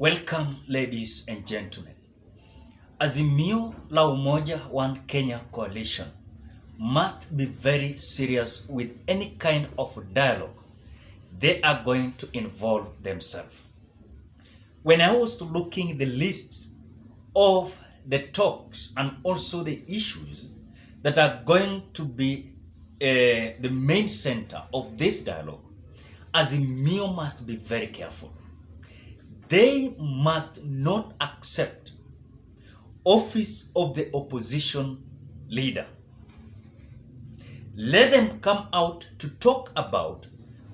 Welcome, ladies and gentlemen. Azimio La Umoja One Kenya coalition must be very serious with any kind of dialogue they are going to involve themselves. When I was looking the list of the talks and also the issues that are going to be the main center of this dialogue, Azimio must be very careful. They must not accept office of the opposition leader. Let them come out to talk about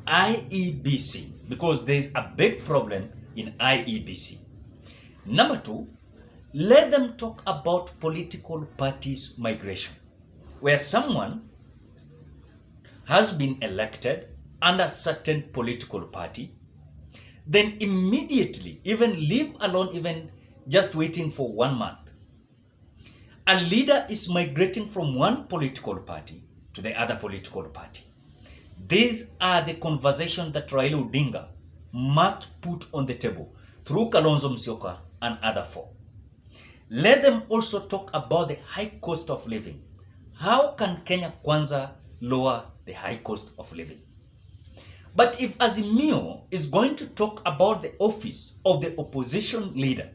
IEBC because there is a big problem in IEBC. Number two, let them talk about political parties migration, where someone has been elected under a certain political party, then immediately, even leave alone even just waiting for 1 month, a leader is migrating from one political party to the other political party. These are the conversations that Raila Odinga must put on the table through Kalonzo Musyoka and other four. Let them also talk about the high cost of living. How can Kenya Kwanza lower the high cost of living? But if Azimio is going to talk about the office of the opposition leader,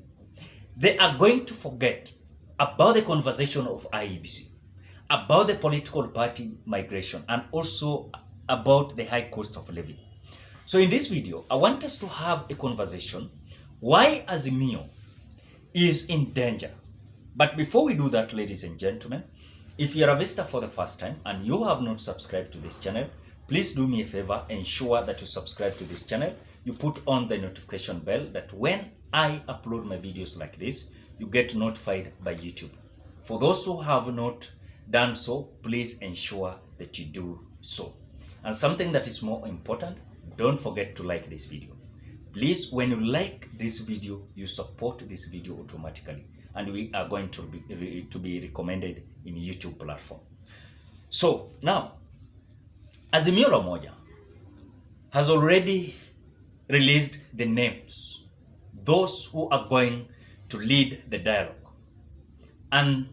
they are going to forget about the conversation of IEBC, about the political party migration, and also about the high cost of living. So in this video, I want us to have a conversation why Azimio is in danger. But before we do that, ladies and gentlemen, if you are a visitor for the first time and you have not subscribed to this channel, please do me a favor, ensure that you subscribe to this channel. You put on the notification bell that when I upload my videos like this, you get notified by YouTube. For those who have not done so, please ensure that you do so. And something that is more important, don't forget to like this video. Please, when you like this video, you support this video automatically, and we are going to be recommended in YouTube platform. So now, Azimio La Umoja has already released the names, those who are going to lead the dialogue. And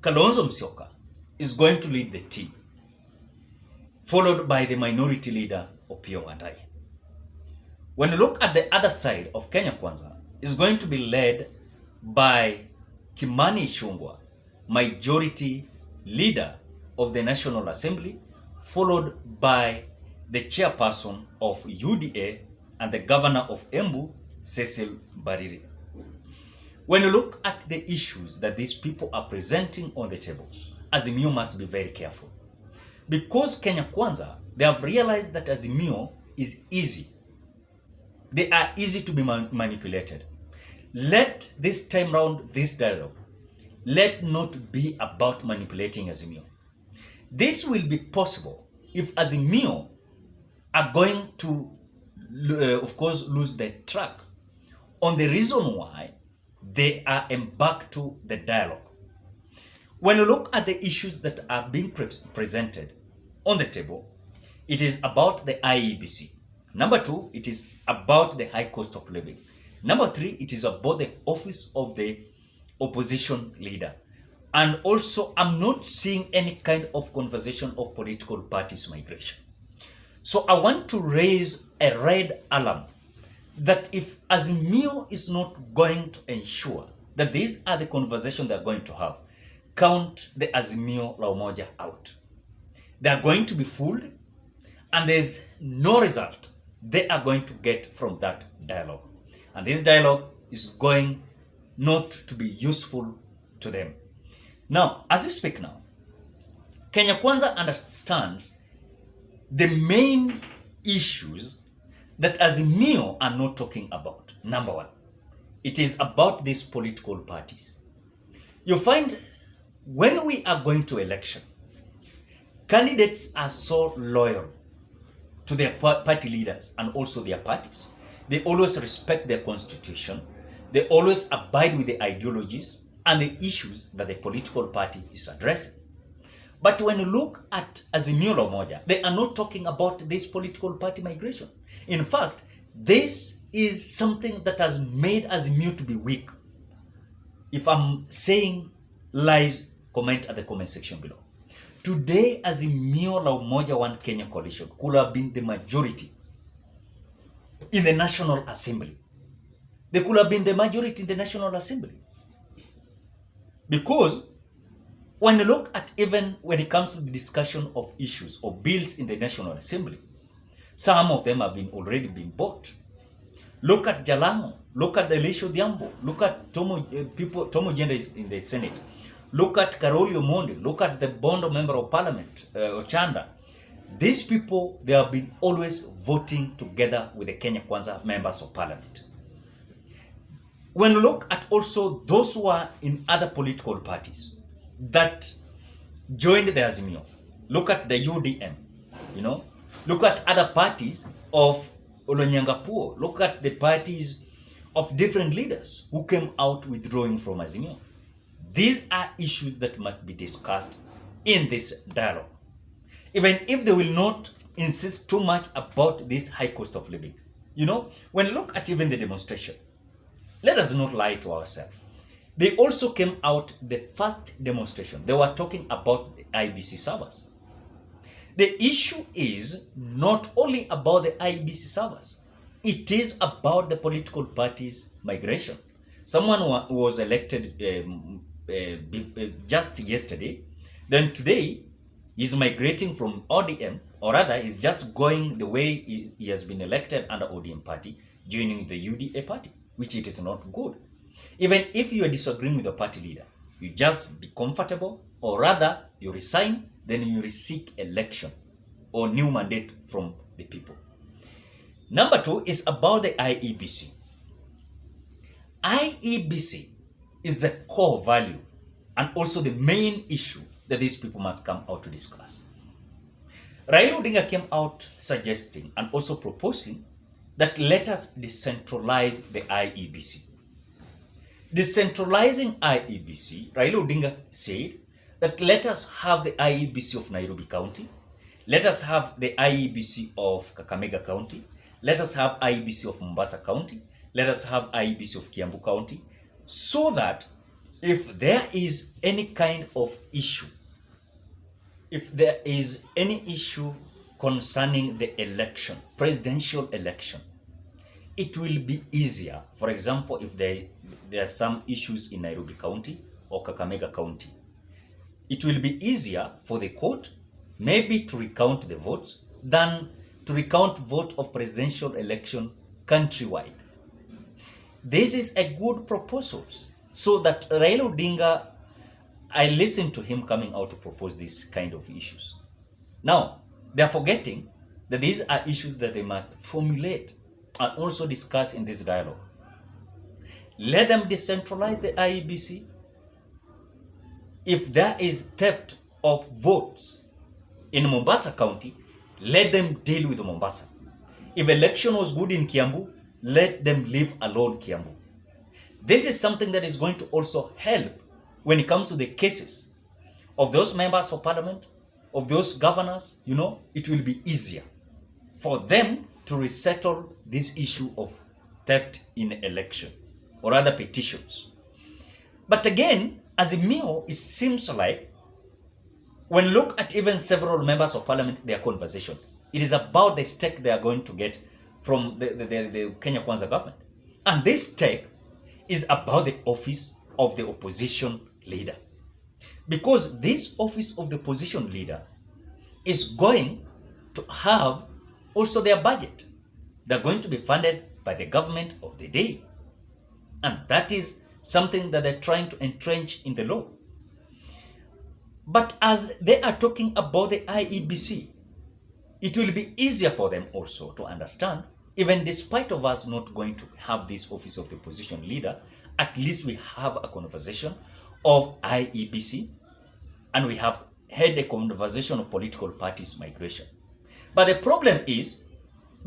Kalonzo Musyoka is going to lead the team, followed by the minority leader, Opiyo Wandayi. When you look at the other side of Kenya Kwanza, is going to be led by Kimani Ichung'wah, majority leader of the National Assembly, followed by the chairperson of UDA and the governor of Embu, Cecil Mbarire. When you look at the issues that these people are presenting on the table, Azimio must be very careful. Because Kenya Kwanza, they have realized that Azimio is easy. They are easy to be manipulated. Let this time round, this dialogue, let not be about manipulating Azimio. This will be possible if Azimio are going to, of course, lose their track on the reason why they are embarked to the dialogue. When you look at the issues that are being presented on the table, it is about the IEBC. Number two, it is about the high cost of living. Number three, it is about the office of the opposition leader. And also, I'm not seeing any kind of conversation of political parties migration. So I want to raise a red alarm that if Azimio is not going to ensure that these are the conversations they're going to have, count the Azimio La Umoja out. They're going to be fooled, and there's no result they are going to get from that dialogue. And this dialogue is going not to be useful to them. Now, as we speak now, Kenya Kwanza understands the main issues that Azimio are not talking about. Number one, it is about these political parties. You find when we are going to election, candidates are so loyal to their party leaders and also their parties. They always respect their constitution. They always abide with the ideologies and the issues that the political party is addressing. But when you look at Azimio La Umoja, they are not talking about this political party migration. In fact, this is something that has made Azimio to be weak. If I'm saying lies, comment at the comment section below. Today, Azimio la Umoja One Kenya coalition could have been the majority in the National Assembly. They could have been the majority in the National Assembly. Because when you look at, even when it comes to the discussion of issues or bills in the National Assembly, some of them have already been bought. Look at Jalango, look at the Elisho Diambo, look at Tomo Jenda is in the Senate. Look at Karoli Omondi, look at the Bondo Member of Parliament, Ochanda. These people, they have been always voting together with the Kenya Kwanza Members of Parliament. When you look at also those who are in other political parties that joined the Azimio, look at the UDM, look at other parties of Olonyangapuo, look at the parties of different leaders who came out withdrawing from Azimio. These are issues that must be discussed in this dialogue. Even if they will not insist too much about this high cost of living. When you look at even the demonstration, let us not lie to ourselves. They also came out, the first demonstration, they were talking about the IEBC servers. The issue is not only about the IEBC servers. It is about the political parties' migration. Someone was elected just yesterday. Then today, he's migrating from ODM, or rather, he's just going the way he has been elected under ODM party, joining the UDA party, which it is not good. Even if you are disagreeing with the party leader, you just be comfortable, or rather, you resign, then you seek election or new mandate from the people. Number 2 is about the IEBC. IEBC is the core value and also the main issue that these people must come out to discuss. Raila Odinga came out suggesting and also proposing that let us decentralize the IEBC. Decentralizing IEBC, Raila Odinga said that let us have the IEBC of Nairobi County, let us have the IEBC of Kakamega County, let us have IEBC of Mombasa County, let us have IEBC of Kiambu County, so that if there is any kind of issue, if there is any issue concerning the election, presidential election, it will be easier. For example, if there are some issues in Nairobi County or Kakamega County, it will be easier for the court maybe to recount the votes than to recount vote of presidential election countrywide. This is a good proposal, so that Raila Odinga, I listened to him coming out to propose these kind of issues. Now, they are forgetting that these are issues that they must formulate and also discuss in this dialogue. Let them decentralize the IEBC. If there is theft of votes in Mombasa County, let them deal with Mombasa. If election was good in Kiambu, let them leave alone Kiambu. This is something that is going to also help when it comes to the cases of those members of parliament, of those governors. It will be easier for them to resettle this issue of theft in election or other petitions. But again, Azimio, it seems like when look at even several members of parliament, their conversation, it is about the stake they are going to get from the Kenya Kwanza government. And this stake is about the office of the opposition leader. Because this office of the opposition leader is going to have also their budget. They're going to be funded by the government of the day. And that is something that they're trying to entrench in the law. But as they are talking about the IEBC, it will be easier for them also to understand, even despite of us not going to have this office of the opposition leader, at least we have a conversation of IEBC, and we have had a conversation of political parties migration. But the problem is,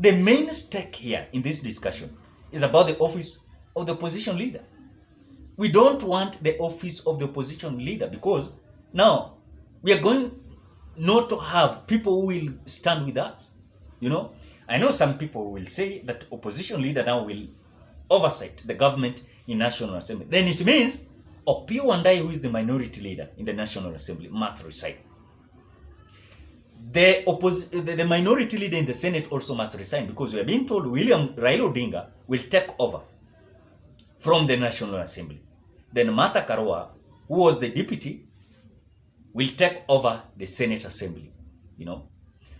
the main stake here in this discussion is about the office of the opposition leader. We don't want the office of the opposition leader, because now we are going not to have people who will stand with us, I know some people will say that opposition leader now will oversight the government in National Assembly. Then it means Opiyo Wandayi, who is the minority leader in the National Assembly, must resign. The minority leader in the Senate also must resign, because we are being told Raila Odinga will take over from the National Assembly. Then Martha Karua, who was the deputy, will take over the Senate Assembly, you know.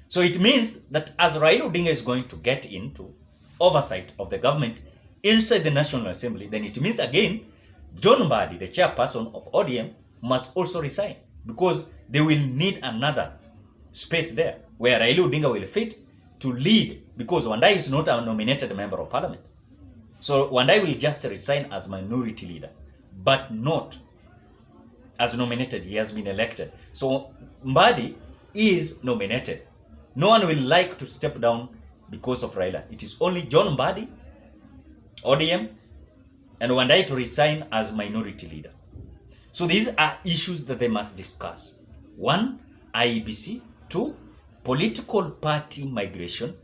So it means that as Raila Odinga is going to get into oversight of the government inside the National Assembly, then it means again, John Mbadi, the chairperson of ODM, must also resign, because they will need another space there where Raila Odinga will fit to lead, because Wandayi is not a nominated member of parliament. So Wandayi will just resign as minority leader, but not as nominated. He has been elected. So Mbadi is nominated. No one will like to step down because of Raila. It is only John Mbadi, ODM, and Wandayi to resign as minority leader. So these are issues that they must discuss. 1, IEBC. 2, political party migration.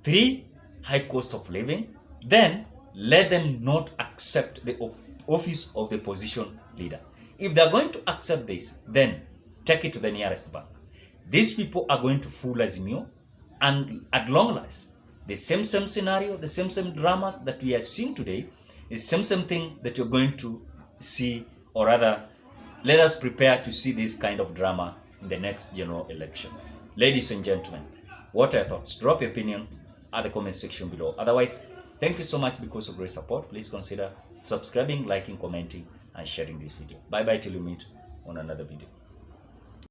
3, high cost of living. Then let them not accept the office of the opposition leader. If they are going to accept this, then take it to the nearest bank. These people are going to fool Azimio, and at long last, the same scenario, the same dramas that we are seeing today is same thing that you're going to see, or rather, let us prepare to see this kind of drama in the next general election. Ladies and gentlemen, what are your thoughts? Drop your opinion at the comment section below. Otherwise, thank you so much because of great support. Please consider subscribing, liking, commenting, and sharing this video. Bye bye till we meet on another video.